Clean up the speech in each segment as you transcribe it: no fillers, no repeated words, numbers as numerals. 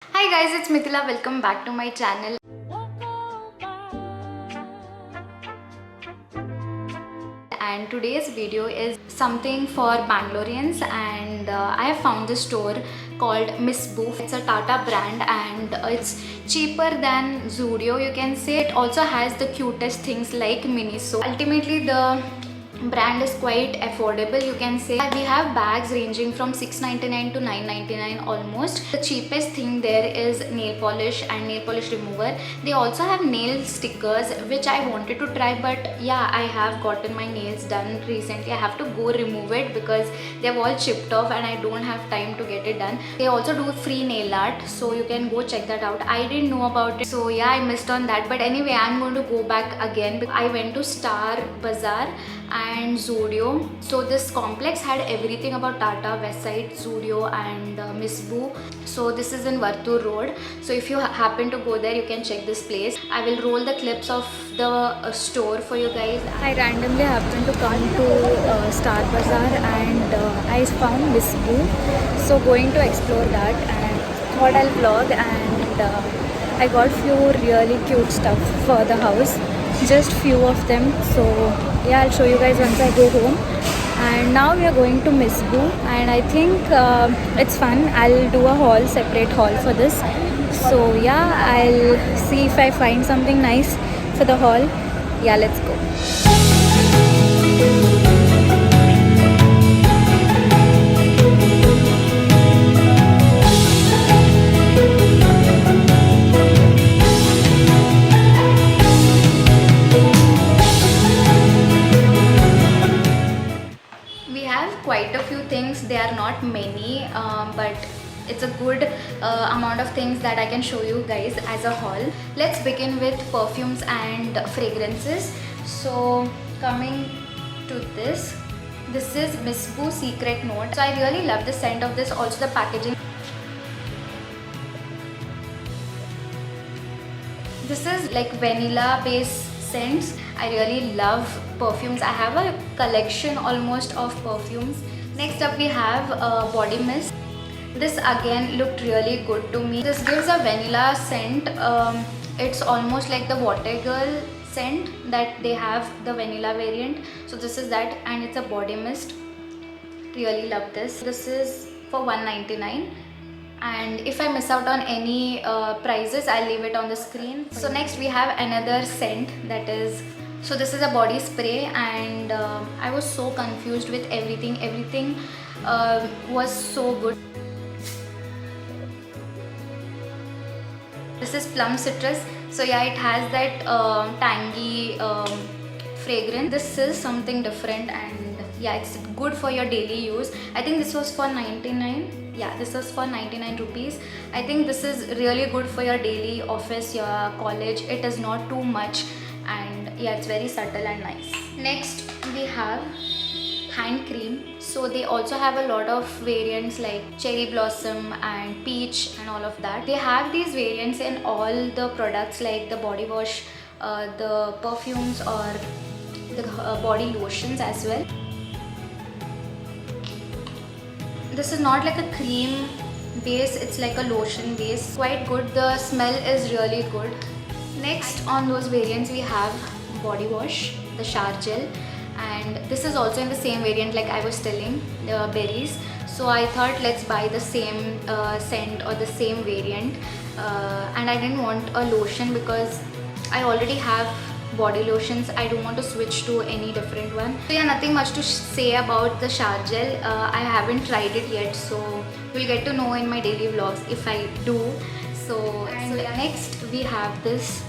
Hi guys, it's Mithila. Welcome back to my channel. And today's video is something for Bangaloreans, and I have found this store called Miss Boof. It's a Tata brand and it's cheaper than Zudio, you can say. It also has the cutest things like Miniso. Ultimately, the brand is quite affordable, you can say. We have bags ranging from 6.99 to 9.99 almost. The cheapest thing there is nail polish and nail polish remover. They also have nail stickers, which I wanted to try, but yeah, I have gotten my nails done recently. I have to go remove it because they've all chipped off and I don't have time to get it done. They also do free nail art, so you can go check that out. I didn't know about it, so yeah, I missed on that. But anyway, I'm going to go back again. I went to Star Bazaar and Zudio. So this complex had everything about Tata, Westside, Zudio and Miss Boo. So this is in Vartur Road. So if you happen to go there, you can check this place. I will roll the clips of the store for you guys. I randomly happened to come to Star Bazaar and I found Miss Boo. So going to explore that and thought I'll vlog, and I got few really cute stuff for the house, just few of them. So yeah, I'll show you guys once I go home. And now we are going to Miss Boo, and I think it's fun. I'll do a haul, separate haul for this. So yeah, I'll see if I find something nice for the haul. Yeah, let's go. We have quite a few things. They are not many, but it's a good amount of things that I can show you guys as a haul. Let's begin with perfumes and fragrances. So coming to this is Miss Boo Secret Note. So I really love the scent of this, also the packaging. This is like vanilla based scents. I really love perfumes. I have a collection almost of perfumes. Next up we have body mist. This again looked really good to me. This gives a vanilla scent. It's almost like the Water Girl scent that they have, the vanilla variant. So this is that, and it's a body mist. Really love this. This is for $1.99. And if I miss out on any prices, I'll leave it on the screen. So next we have another scent, that is, so this is a body spray, and I was so confused with everything was so good. This is plum citrus. So yeah, it has that tangy fragrance. This is something different, and yeah, it's good for your daily use. I think this was for 99. Yeah, this was for 99 rupees. I think this is really good for your daily office, your college. It is not too much, and yeah, it's very subtle and nice. Next we have hand cream. So they also have a lot of variants like cherry blossom and peach and all of that. They have these variants in all the products, like the body wash, the perfumes, or the body lotions as well. This is not like a cream base, it's like a lotion base. Quite good. The smell is really good. Next on those variants we have body wash, the shower gel, and this is also in the same variant like I was telling, the berries. So I thought let's buy the same scent or the same variant, and I didn't want a lotion because I already have body lotions. I don't want to switch to any different one. So yeah, nothing much to say about the shower gel. I haven't tried it yet, so you'll get to know in my daily vlogs if I do. So yeah, next we have this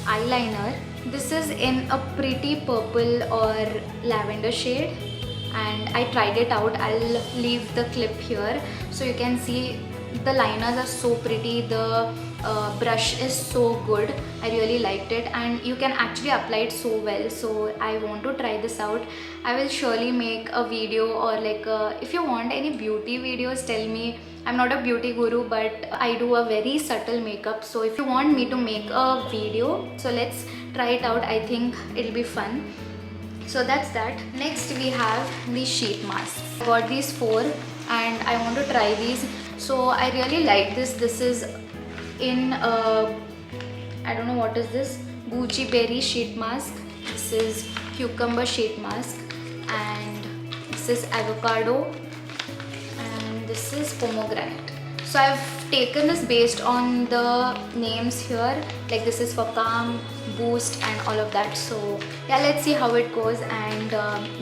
eyeliner. This is in a pretty purple or lavender shade, and I tried it out. I'll leave the clip here so you can see. The liners are so pretty. The brush is so good. I really liked it, and you can actually apply it so well. So I want to try this out. I will surely make a video, or like if you want any beauty videos, tell me. I'm not a beauty guru, but I do a very subtle makeup. So if you want me to make a video, so let's try it out. I think it'll be fun. So that's that. Next we have the sheet masks. I got these 4 and I want to try these. So I really like this. This is in I don't know what is this, Gucci berry sheet mask. This is cucumber sheet mask, and this is avocado, and this is pomegranate. So I've taken this based on the names here, like this is for calm, boost and all of that. So yeah, let's see how it goes. And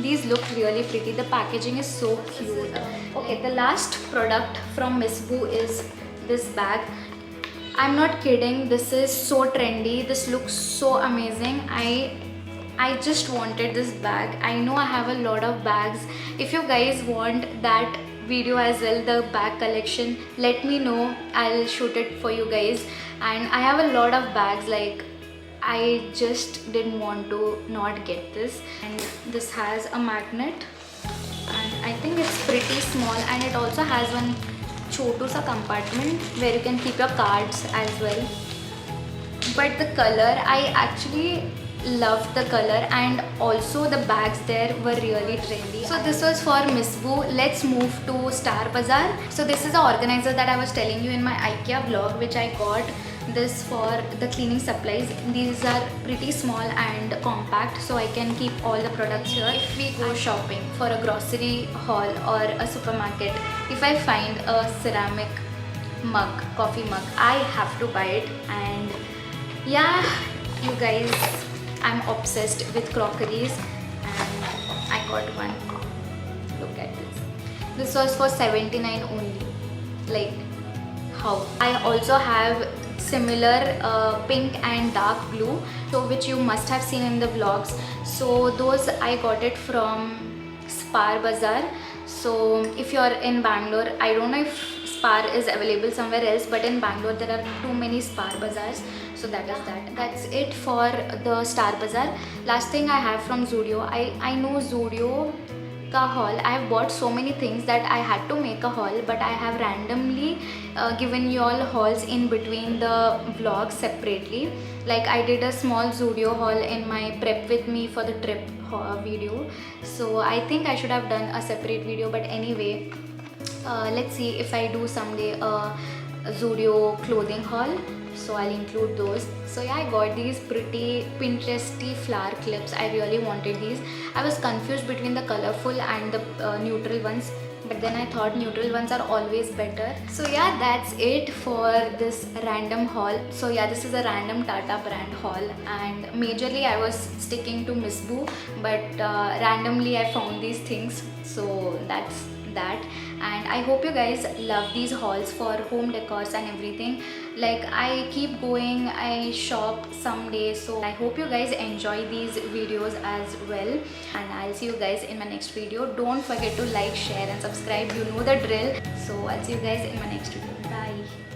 these look really pretty. The packaging is so cute. Okay, the last product from Miss Boo is this bag. I'm not kidding, this is so trendy. This looks so amazing. I just wanted this bag. I know I have a lot of bags. If you guys want that video as well, the bag collection, let me know. I'll shoot it for you guys. And I have a lot of bags, like I just didn't want to not get this. And this has a magnet, and I think it's pretty small, and it also has one chotu sa compartment where you can keep your cards as well. But the color, I actually loved the color, and also the bags there were really trendy. So this was for Miss Boo. Let's move to Star Bazaar. So this is the organizer that I was telling you in my IKEA vlog, which I got this for the cleaning supplies. These are pretty small and compact, so I can keep all the products here. If we go shopping for a grocery haul or a supermarket, if I find a ceramic mug, coffee mug, I have to buy it. And yeah, you guys, I'm obsessed with crockeries, and I got one. Look at this. This was for 79 only. Like, how? I also have similar pink and dark blue, so which you must have seen in the vlogs. So those I got it from Spar Bazaar. So if you're in Bangalore, I don't know if Spar is available somewhere else, but in Bangalore there are too many Spar Bazaars. So that is that. That's it for the Star Bazaar. Last thing I have from Zudio. I know Zudio ka haul. I have bought so many things that I had to make a haul, but I have randomly given you all hauls in between the vlogs separately. Like I did a small Zudio haul in my prep with me for the trip video. So I think I should have done a separate video, but anyway, let's see if I do someday a Zudio clothing haul. So I'll include those. So yeah, I got these pretty Pinteresty flower clips. I really wanted these. I was confused between the colorful and the neutral ones, but then I thought neutral ones are always better. So yeah, that's it for this random haul. So yeah, this is a random Tata brand haul, and majorly I was sticking to Miss Boo, but randomly I found these things. So that's that. And I hope you guys love these hauls for home decors and everything. Like I keep going, I shop someday, so I hope you guys enjoy these videos as well. And I'll see you guys in my next video. Don't forget to like, share and subscribe. You know the drill. So I'll see you guys in my next video. Bye.